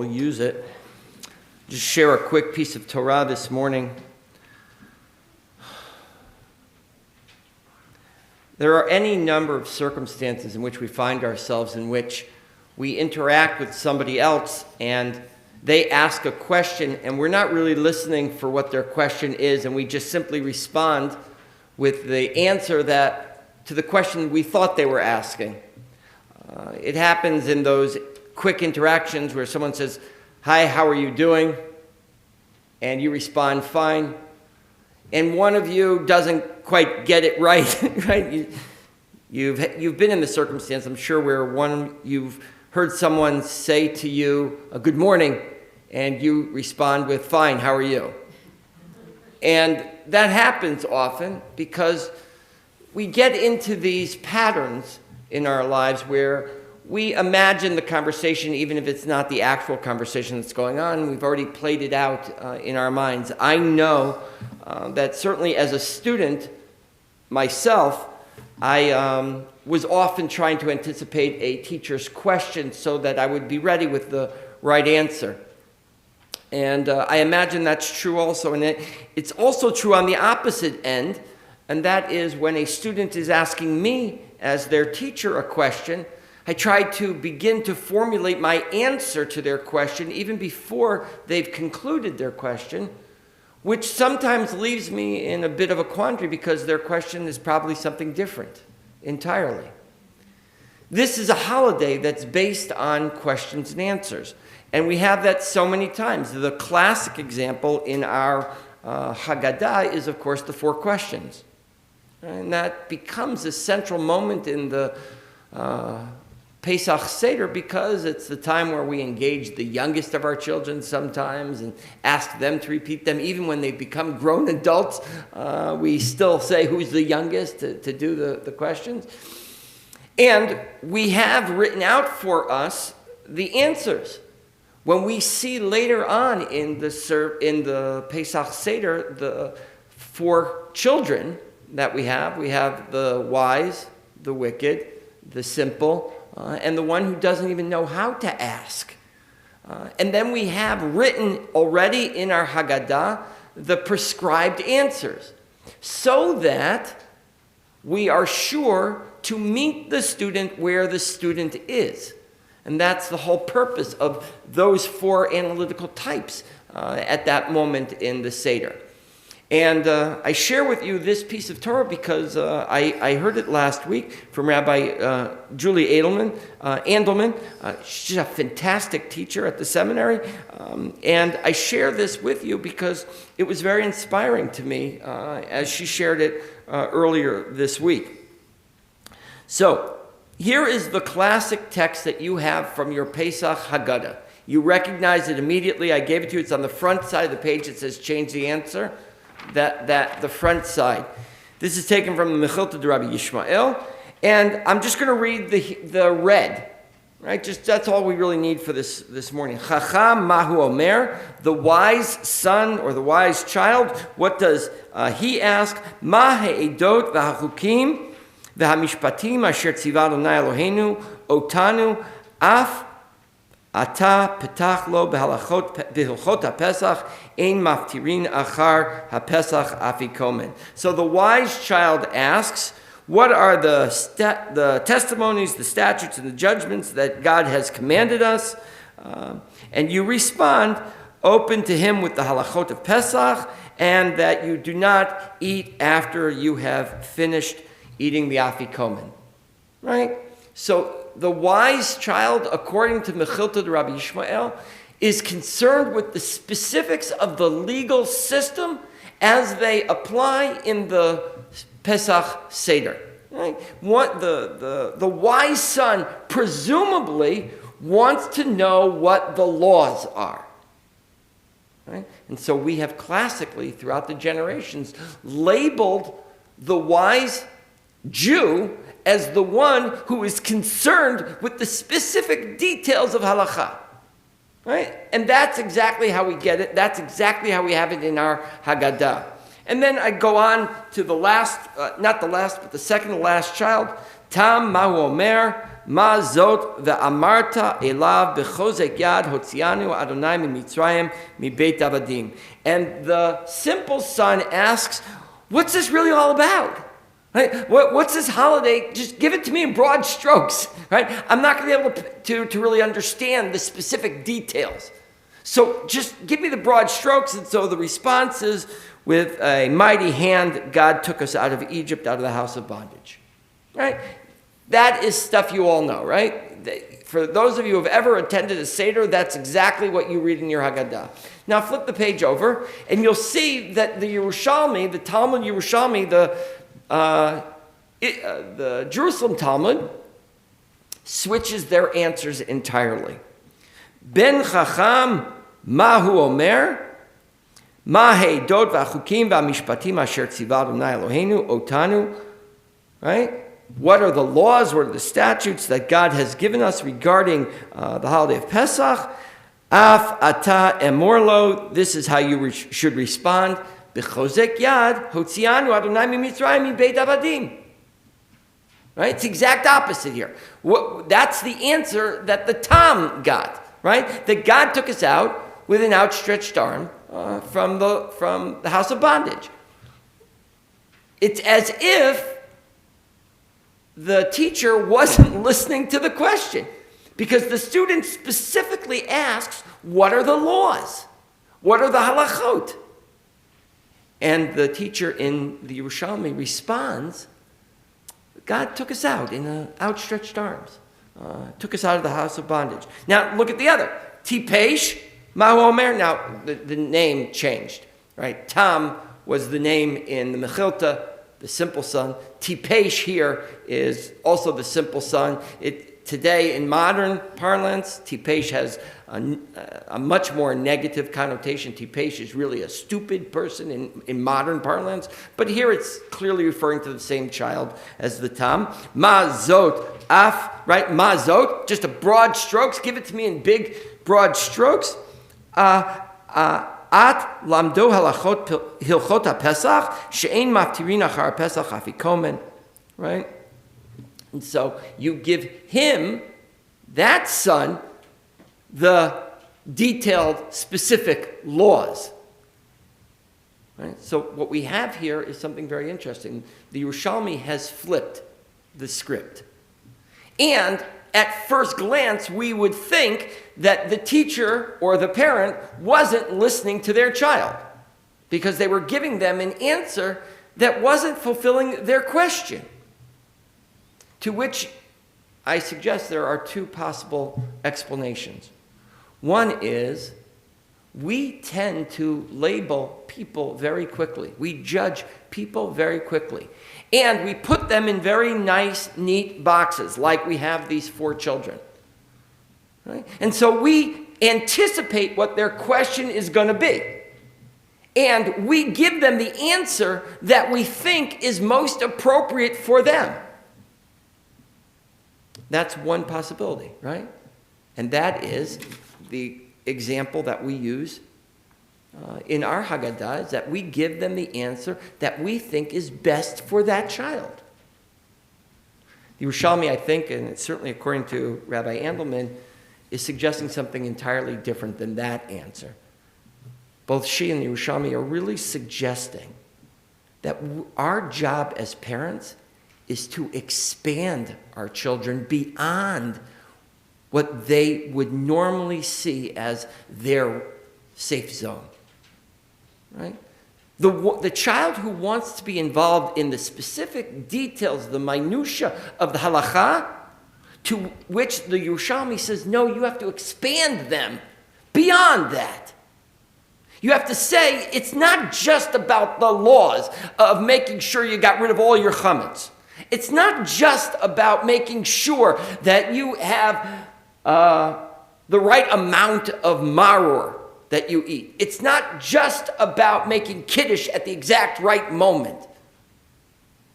we'll use it. Just share a quick piece of Torah this morning. There are any number of circumstances in which we find ourselves in which we interact with somebody else and they ask a question and we're not really listening for what their question is, and we just simply respond with the answer to the question we thought they were asking. It happens in those quick interactions where someone says, "Hi, how are you doing?" And you respond, "Fine." And one of you doesn't quite get it right, right? You've been in the circumstance, I'm sure, where you've heard someone say to you, "Good morning," and you respond with, "Fine, how are you?" And that happens often because we get into these patterns in our lives where we imagine the conversation, even if it's not the actual conversation that's going on. We've already played it out in our minds. I know that certainly as a student myself, I was often trying to anticipate a teacher's question so that I would be ready with the right answer. And I imagine that's true also. And it's also true on the opposite end, and that is when a student is asking me as their teacher a question, I try to begin to formulate my answer to their question even before they've concluded their question, which sometimes leaves me in a bit of a quandary because their question is probably something different entirely. This is a holiday that's based on questions and answers, and we have that so many times. The classic example in our Haggadah is, of course, the 4 questions. And that becomes a central moment in the Pesach Seder because it's the time where we engage the youngest of our children sometimes and ask them to repeat them. Even when they become grown adults, we still say who's the youngest to do the questions. And we have written out for us the answers. When we see later on in the Pesach Seder, the 4 children that we have the wise, the wicked, the simple, and the one who doesn't even know how to ask. And then we have written already in our Haggadah the prescribed answers, so that we are sure to meet the student where the student is. And that's the whole purpose of those 4 analytical types at that moment in the Seder. And I share with you this piece of Torah because I heard it last week from Rabbi Julie Andelman. She's a fantastic teacher at the seminary. And I share this with you because it was very inspiring to me as she shared it earlier this week. So here is the classic text that you have from your Pesach Haggadah. You recognize it immediately. I gave it to you. It's on the front side of the page. It says change the answer. That the front side. This is taken from the Mechilta de Rabbi Yishmael, and I'm just going to read the red, right? Just that's all we really need for this morning. Chacham Mahu Omer, the wise son or the wise child. What does he ask? Ma he'edot v'hachukim v'hamishpatim asher tziva Adonai Eloheinu otanu af Ata petach lo b'hilchot haPesach ein maftirin achar haPesach afikomen. So the wise child asks, what are the testimonies, the statutes, and the judgments that God has commanded us? And you respond, open to him with the halachot of Pesach, and that you do not eat after you have finished eating the afikomen. Right? So the wise child, according to Mechilta de Rabbi Yishmael, is concerned with the specifics of the legal system as they apply in the Pesach Seder. Right? The wise son presumably wants to know what the laws are. Right? And so we have classically, throughout the generations, labeled the wise Jew as the one who is concerned with the specific details of halakha. Right? And that's exactly how we get it. That's exactly how we have it in our Haggadah. And then I go on to the last, not the last, but the second to last child. Tam Mahu Omer, ma zot ve'amarta elav b'chozek yad hotzianu Adonai miMitzrayim mibeit avadim. And the simple son asks, what's this really all about? Right? What's this holiday? Just give it to me in broad strokes. Right? I'm not going to be able to really understand the specific details. So just give me the broad strokes. And so the response is, with a mighty hand, God took us out of Egypt, out of the house of bondage. Right? That is stuff you all know, right? For those of you who have ever attended a Seder, that's exactly what you read in your Haggadah. Now flip the page over, and you'll see that the Yerushalmi, the Talmud Yerushalmi, the Jerusalem Talmud, switches their answers entirely. Ben Chacham Mahu Omer Mahe Dod V'Achukim V'Amishpatim Asher Tziva Adonai Eloheinu Otanu. Right? What are the laws? What are the statutes that God has given us regarding the holiday of Pesach? Af ata emorlo. This is how you should respond. B'chozek yad hotzianu Adonai miMitzrayim mibeit avadim. Right? It's the exact opposite here. That's the answer that the Tam got. Right? That God took us out with an outstretched arm from the house of bondage. It's as if the teacher wasn't listening to the question, because the student specifically asks, what are the laws? What are the halachot? And the teacher in the Yerushalmi responds, God took us out in outstretched arms, took us out of the house of bondage. Now look at the other. Tipesh, Mahu Omer. Now the name changed, right? Tam was the name in the Mechilta, the simple son. Tipesh here is also the simple son. Today, in modern parlance, Tipesh has a much more negative connotation. Tipesh is really a stupid person in modern parlance. But here it's clearly referring to the same child as the Tam. Ma'zot af, right? Ma'zot, just a broad strokes. Give it to me in big, broad strokes. At lamdo halachot hilchot haPesach she'ein maftirin achar Pesach afikomen, right? And so you give him, that son, the detailed, specific laws. Right? So what we have here is something very interesting. The Yerushalmi has flipped the script. And at first glance, we would think that the teacher or the parent wasn't listening to their child because they were giving them an answer that wasn't fulfilling their question. To which I suggest there are two possible explanations. One is we tend to label people very quickly. We judge people very quickly. And we put them in very nice, neat boxes, like we have these 4 children. Right? And so we anticipate what their question is going to be. And we give them the answer that we think is most appropriate for them. That's one possibility, right? And that is the example that we use in our Haggadah, is that we give them the answer that we think is best for that child. The Yerushalmi, I think, and certainly according to Rabbi Andelman, is suggesting something entirely different than that answer. Both she and the Yerushalmi are really suggesting that our job as parents is to expand our children beyond what they would normally see as their safe zone. Right? The child who wants to be involved in the specific details, the minutia of the halacha, to which the Yerushalmi says, no, you have to expand them beyond that. You have to say it's not just about the laws of making sure you got rid of all your chametz. It's not just about making sure that you have the right amount of maror that you eat. It's not just about making kiddush at the exact right moment.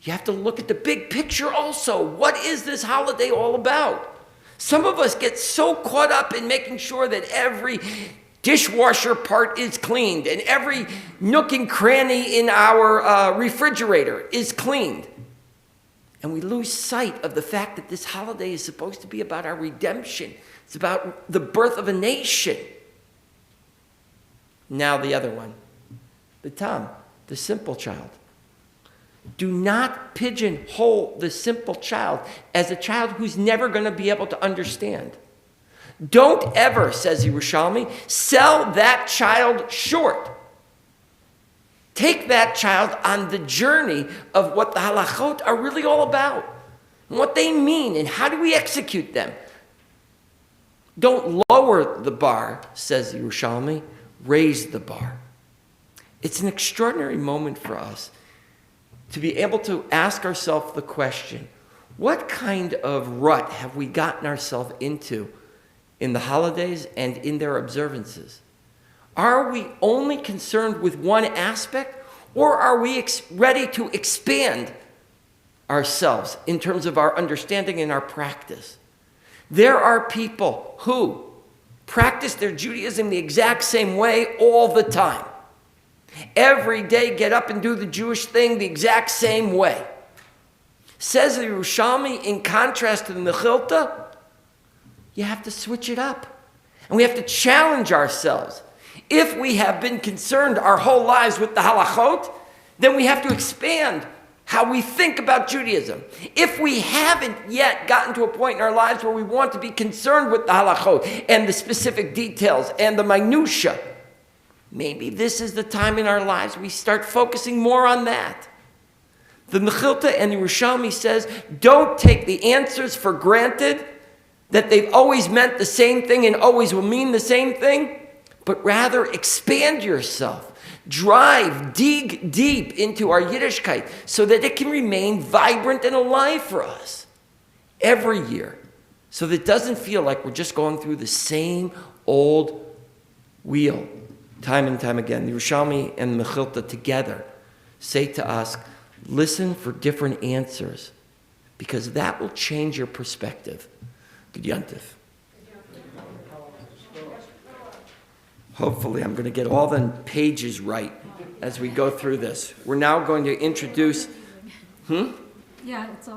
You have to look at the big picture also. What is this holiday all about? Some of us get so caught up in making sure that every dishwasher part is cleaned and every nook and cranny in our refrigerator is cleaned. And we lose sight of the fact that this holiday is supposed to be about our redemption. It's about the birth of a nation. Now the other one, the Tam, the simple child. Do not pigeonhole the simple child as a child who's never going to be able to understand. Don't ever, says Yerushalmi, sell that child short. Take that child on the journey of what the halachot are really all about, and what they mean, and how do we execute them. Don't lower the bar, says Yerushalmi, raise the bar. It's an extraordinary moment for us to be able to ask ourselves the question, what kind of rut have we gotten ourselves into in the holidays and in their observances? Are we only concerned with one aspect, or are we ready to expand ourselves in terms of our understanding and our practice? There are people who practice their Judaism the exact same way all the time. Every day get up and do the Jewish thing the exact same way. Says the Yerushalmi, in contrast to the Mechilta, you have to switch it up. And we have to challenge ourselves. If we have been concerned our whole lives with the halachot, then we have to expand how we think about Judaism. If we haven't yet gotten to a point in our lives where we want to be concerned with the halachot and the specific details and the minutia, maybe this is the time in our lives we start focusing more on that. The Mechilta and Yerushalmi says, don't take the answers for granted, that they've always meant the same thing and always will mean the same thing, but rather expand yourself. Dig deep into our Yiddishkeit so that it can remain vibrant and alive for us every year, so that it doesn't feel like we're just going through the same old wheel time and time again. The Yerushalmi and Mechilta together say to us, listen for different answers, because that will change your perspective. Good Yontif. Hopefully, I'm going to get all the pages right as we go through this. We're now going to introduce... Yeah, it's all.